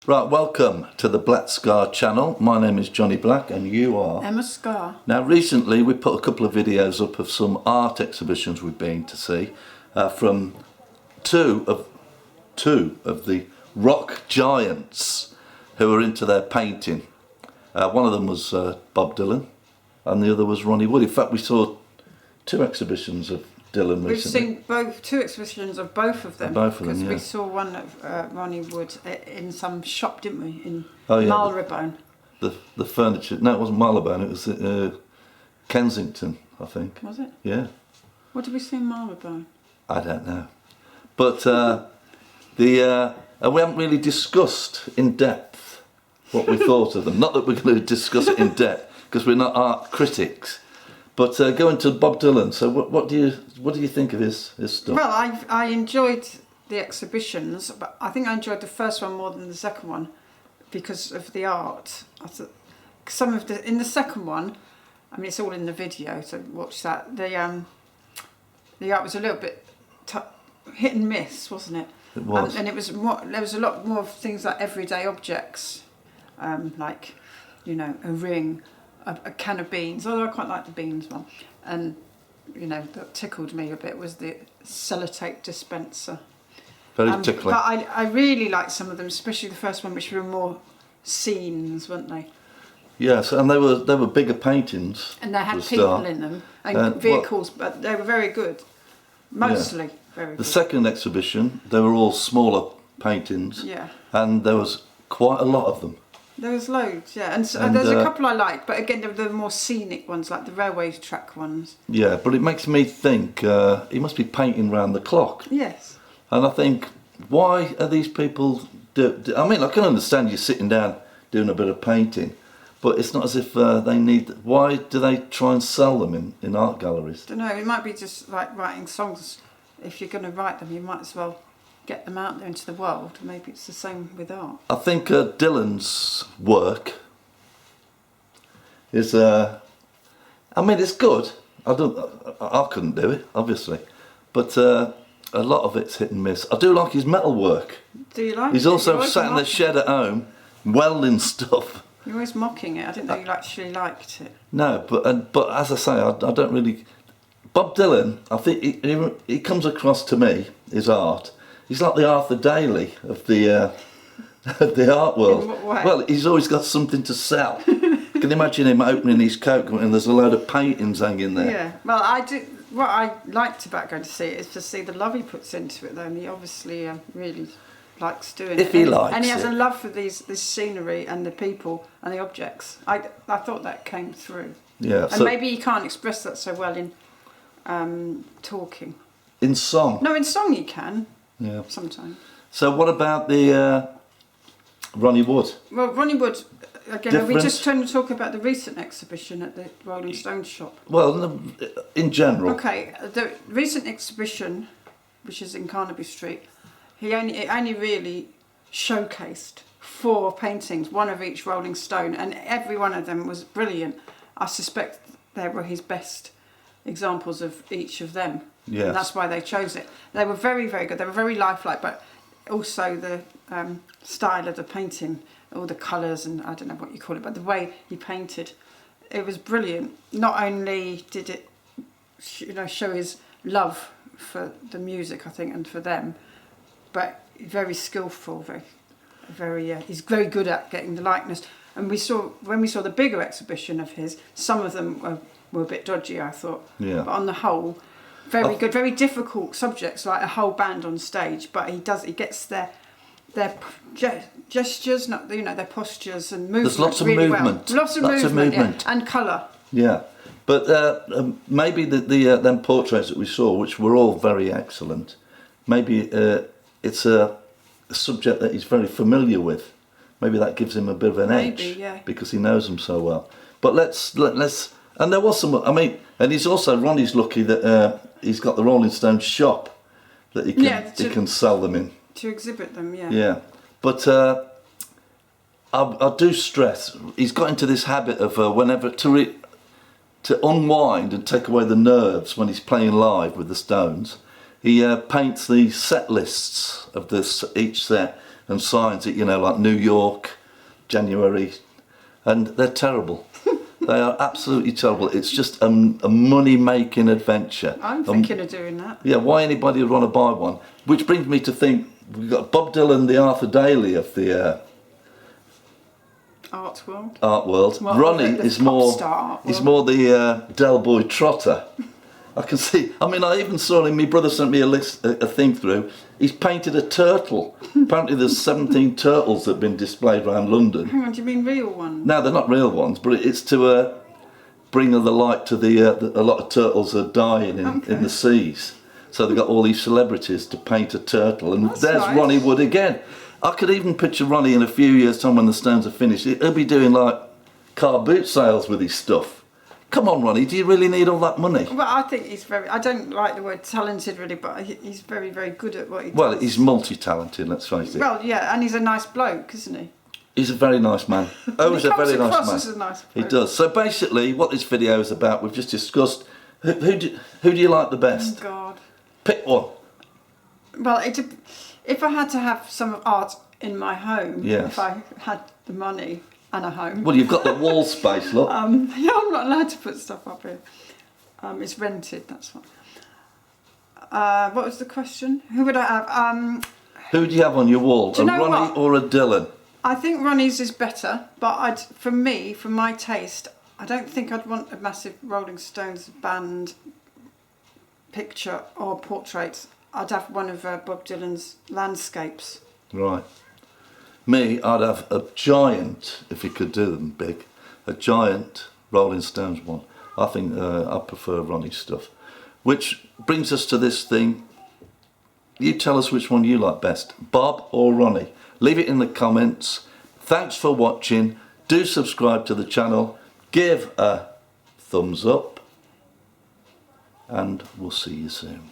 Right, welcome to the Black Scar channel. My name is Johnny Black and you are? Emma Scar. Now recently we put a couple of videos up of some art exhibitions we've been to see from two of the rock giants who are into their painting. One of them was Bob Dylan and the other was Ronnie Wood. In fact, we saw two exhibitions of Dylan recently. We've seen two exhibitions of both of them. Both of them, because yeah. we saw one of Ronnie Wood in some shop, didn't we? In yeah, Marylebone. The furniture. No, it wasn't Marylebone. It was Kensington, I think. Was it? Yeah. What did we see in Marylebone? I don't know. But we haven't really discussed in depth what we thought of them. Not that we're going to discuss it in depth because we're not art critics. But going to Bob Dylan, so what do you think of his stuff? Well, I enjoyed the exhibitions, but I think I enjoyed the first one more than the second one because of the art. I thought in the second one, I mean it's all in the video, so watch that. The art was a little bit hit and miss, wasn't it? It was, and it was more. There was a lot more of things like everyday objects, like a ring. A can of beans, although I quite like the beans one, and that tickled me a bit was the sellotape dispenser. very tickling. But I really liked some of them, especially the first one, which were more scenes, weren't they? Yes, and they were bigger paintings. And they had people in them and vehicles, but they were very good. Mostly very good. The second exhibition, they were all smaller paintings. Yeah. And there was quite a lot of them. There was loads, yeah, and there's a couple I like, but again, they're the more scenic ones, like the railway track ones. Yeah, but it makes me think he must be painting round the clock. Yes. And I think, why are these people? I mean, I can understand you sitting down doing a bit of painting, but it's not as if they need. Why do they try and sell them in art galleries? I don't know. It might be just like writing songs. If you're going to write them, you might as well get them out there into the world. Maybe it's the same with art. I think Dylan's work is. I mean, it's good. I couldn't do it, obviously, but a lot of it's hit and miss. I do like his metal work. Do you like? He's also sat in the shed at home, welding stuff. You're always mocking it. I didn't know you actually liked it. No, but as I say, I don't really. Bob Dylan, I think he comes across to me, his art. He's like the Arthur Daly of the art world. In what way? Well, he's always got something to sell. You can imagine him opening his coat and there's a load of paintings hanging there. Yeah. Well, I do. What I liked about going to see it is to see the love he puts into it. Though, and he obviously really likes doing it. If he likes it. And he has a love for this scenery and the people and the objects. I thought that came through. Yeah. And maybe he can't express that so well in talking. In song. No, in song he can. Yeah. Sometimes. So what about the Ronnie Wood? Well, Ronnie Wood, again, Different. we just trying to talk about the recent exhibition at the Rolling Stones shop. Well, in general. Okay, the recent exhibition, which is in Carnaby Street, it only really showcased 4 paintings, one of each Rolling Stone, and every one of them was brilliant. I suspect they were his best examples of each of them. Yes. And that's why they chose it. They were very, very good. They were very lifelike, but also the style of the painting, all the colours and I don't know what you call it, but the way he painted, it was brilliant. Not only did it, show his love for the music, I think, and for them, but very skillful, very. He's very good at getting the likeness. And when we saw the bigger exhibition of his, some of them were a bit dodgy, I thought. Yeah. But on the whole, very good, very difficult subjects, like a whole band on stage. But he gets their gestures, not their postures and movement. There's lots of really movement. Well. Lots of movement. Yeah. And colour. Yeah, but maybe them portraits that we saw, which were all very excellent, maybe it's a subject that he's very familiar with. Maybe that gives him a bit of an edge, because he knows them so well. But let's and there was some. I mean, and Ronnie's lucky that he's got the Rolling Stones shop that he can sell them in. To exhibit them, yeah. Yeah, but I do stress he's got into this habit of whenever to unwind and take away the nerves when he's playing live with the Stones, he paints the set lists of each set and signs it, you know, like New York, January, and they're terrible. They are absolutely terrible. It's just a money-making adventure. I'm thinking of doing that. Yeah, why anybody would want to buy one? Which brings me to think, we've got Bob Dylan, the Arthur Daly of the Art world. art world. Well, Ronnie the is pop more, star art he's world. more the Del Boy Trotter. I can see. I mean, I even saw him. My brother sent me a thing through. He's painted a turtle. Apparently, there's 17 turtles that have been displayed around London. Hang on, do you mean real ones? No, they're not real ones, but it's to bring the light to a lot of turtles are dying in the seas. So they've got all these celebrities to paint a turtle, and That's there's nice. Ronnie Wood again. I could even picture Ronnie in a few years' time when the Stones are finished. He'll be doing like car boot sales with his stuff. Come on, Ronnie, do you really need all that money? Well, I think he's very. I don't like the word talented really, but he's very, very good at what he does. Well, he's multi-talented, let's face it. Well, yeah, and he's a nice bloke, isn't he? He's a very nice man. Oh, he's a very nice man. As a nice He bloke. does. So basically, what this video is about, we've just discussed. Who do you like the Oh best? God. Pick one. Well, if I had to have some art in my home, Yes. if I had the money and a home, Well, you've got the wall space, look. yeah, I'm not allowed to put stuff up here. It's rented. That's what. What was the question? Who would I have? Who do you have on your wall? Do A you know Ronnie what? or a Dylan? I think Ronnie's is better, but for my taste, I don't think I'd want a massive Rolling Stones band picture or portrait. I'd have one of Bob Dylan's landscapes. Right. Me, I'd have a giant, if you could do them big, a giant Rolling Stones one. I think I prefer Ronnie's stuff. Which brings us to this thing. You tell us which one you like best, Bob or Ronnie. Leave it in the comments. Thanks for watching. Do subscribe to the channel. Give a thumbs up. And we'll see you soon.